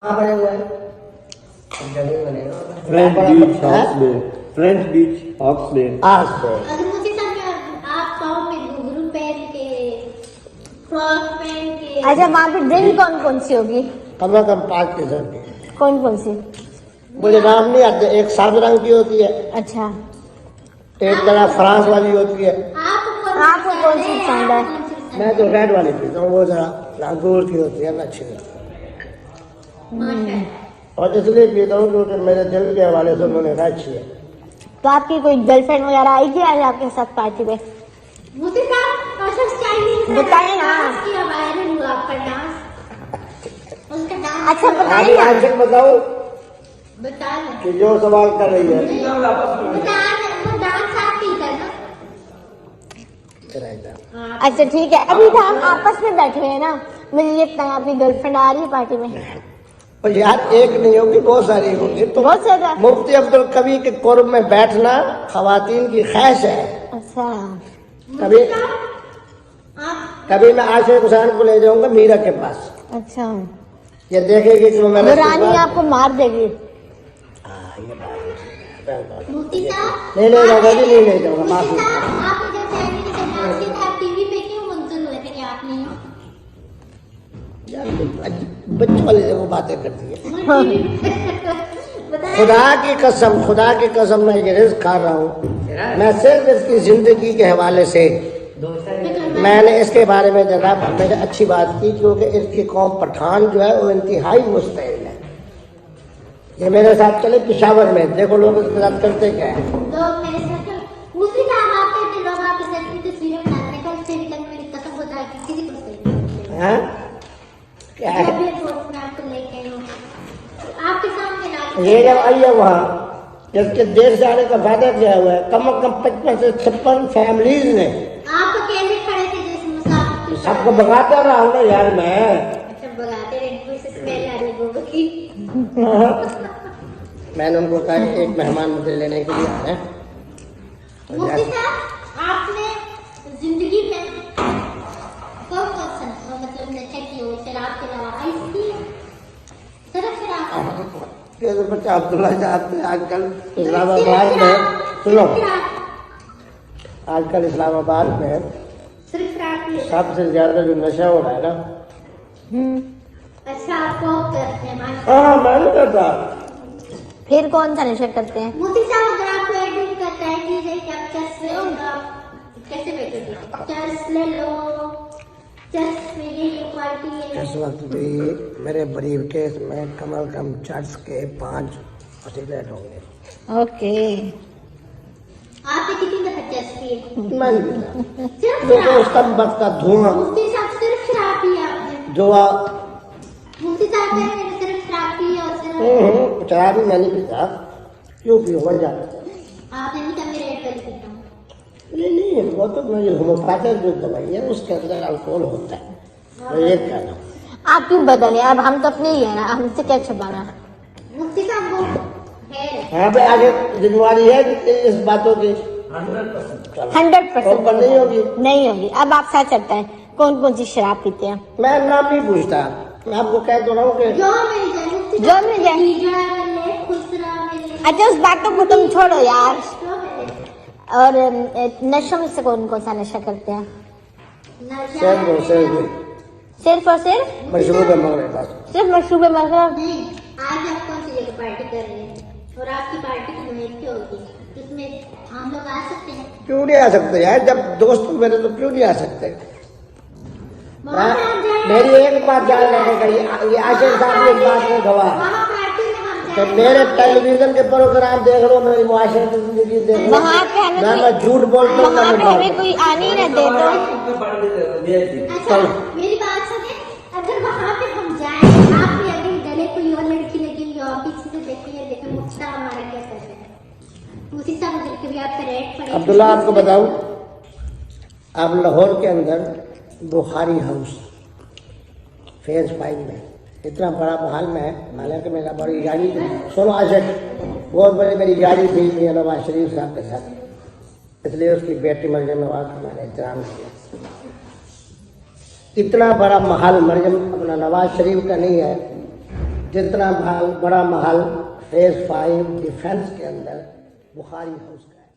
बने हुए हैं फ्रेंच बीच ऑक्सबे। अगर मुझे आप टॉप में घुंघरू पहन के फ्रॉक पहन के अच्छा, वहाँ पे ड्रिंक कौन कौन सी होगी? कम से कम 5 किस्म की। कौन कौन सी? मुझे नाम नहीं आते। एक सात रंग की होती है, अच्छा, एक तरह फ्रांस वाली होती है। आपको कौन सी पसंद है? मैं तो रेड वाली पीता हूँ, वो जरा अंगूर की होती है ना, अच्छी होती है। और इसलिए पीता हूँ क्योंकि मेरे दिल के हवाले से उन्होंने अच्छी है। तो आपकी कोई गर्लफ्रेंड वगैरह आई थी आज आपके साथ पार्टी में? बताइए ना। अच्छा बताइए ना। आज बताओ कि जो सवाल कर रही है। अच्छा ठीक है, अभी तो हम आपस में बैठे हैं ना, मुझे ये बताएं आपकी गर्लफ्रेंड आ रही है पार्टी में? और यार एक नहीं होगी, बहुत सारी होगी। तो बहुत ज्यादा। मुफ्ती अब्दुल कवी के कुर्ब में बैठना खवातीन की ख्वाहिश है। अच्छा, कभी मैं आशिक हुसैन को ले जाऊंगा मीरा के पास, अच्छा, ये देखेगी कि वो रानी आपको मार देगी। नहीं ले जाऊंगा जी, नहीं ले जाऊंगा, माफी। बच्चों वाली वो बातें करती है। खुदा की कसम मैं ये रिस्क खा रहा हूँ। मैं सिर्फ इसकी जिंदगी के हवाले से मैंने इसके बारे में जनाब मैंने अच्छी बात की, क्योंकि इसकी कौम पठान जो है वो इंतहाई मुस्तैद है। ये मेरे साथ चले पिशावर में, देखो लोग इसके साथ करते क्या है। क्या है ये जब आइए वहाँ, जबकि देश जाने का फायदा क्या हुआ है? कम से कम 55 से 56 फैमिलीज ने सबको भगाता रहा हूँ ना यार मैं। मैंने उनको कहा एक मेहमान मुझे लेने के लिए आए हैं। आपने जिंदगी में मतलब नशा की हो, शराब के अलावा बच्चा अब्दुल्ला साहब ने आजकल इस्लामाबाद में, सुनो, आजकल इस्लामाबाद में सबसे ज्यादा जो नशा हो रहा है ना। अच्छा, आपको करते हैं? हाँ मैं नहीं करता। फिर कौन सा नशा करते हैं? मोदी साहब अगर आपको एडमिट करता है कि आप चर्च ले लो, कैसे बैठोगे? चर्च ले लो, चर्च में ये क्वालिटी है। इस वक्त भी मेरे ब्रीफ केस में कम से कम चर्च के 5 सिगरेट होंगे। ओके, आपने कितनी दफा चर्च पिए? मैं नहीं पीता, तो उसका बस का धुआं। मुफ्ती साहब सिर्फ शराब पिया आपने? जो मुफ्ती साहब ने सिर्फ शराब पी और सिर्फ शराब भी मैं नहीं पीता। क्यों पियो बन जाता? आपने नहीं कहा मेरे एड पीता हूँ। नहीं, वो तो मेरी होम्योपैथिक जो दवाई है उसके अंदर अल्कोहल होता है, मैं ये कह रहा हूँ। आप क्यों बदले? अब हम तो अपने ही है ना, हमसे क्या छुपाना? मुफ्ती साहब वो है। यहाँ पे आगे जिम्मेवारी है इस बातों की 100% नहीं होगी। नहीं होगी। अब आप साथ चलते हैं, कौन कौन सी शराब पीते हैं? मैं नाम नहीं पूछता, मैं आपको कह तो रहा हूँ कि जो मिल जाए मुफ्ती जो मिल जाए। अच्छा, उस बातों को तुम छोड़ो यार। और नशों में से कौन कौन सा नशा करते हैं? सिर्फ और सिर्फ मशरूब मगरब, सिर्फ मशरूब मगरब। आज आप कौन सी जगह पार्टी कर रहे हैं और आपकी पार्टी की नोयत क्या होगी? इसमें हम लोग आ सकते हैं? क्यों नहीं आ सकते यार? जब दोस्त मेरे तो क्यों नहीं आ सकते? मेरी एक बात जान रखने का, ये आशिक साहब की बात में गवाह। तो मेरे टेलीविजन के प्रोग्राम देख लो, मेरी मुआशरे की जिंदगी देख लो, वहाँ पे मैं झूठ बोलता हूँ। वहाँ पे हमें कोई आने न दे तो। अच्छा, मेरी बात सुने, अगर वहाँ पे हम जाएं, आप भी अगर गले कोई और लड़की लगी और पीछे से देखिए, लेकिन मुझसे हमारा क्या कर रहे हैं? मुझे सब कभी आप पे रेड पड़े। अब्दुल्ला आपको बताऊं, आप लाहौर के अंदर बुखारी हाउस फेज 5 में इतना बड़ा महल में है, हालांकि मेरा बड़ी गाड़ी सुनो आशिक, बहुत बड़ी मेरी गाड़ी थी मियां नवाज शरीफ साहब के साथ, इसलिए उसकी बेटी मरियम नवाज का मैंने एहतराम किया। इतना बड़ा महल मरियम अपना नवाज शरीफ का नहीं है, जितना बड़ा महल फेज 5 डिफेंस के अंदर बुखारी हाउस का है।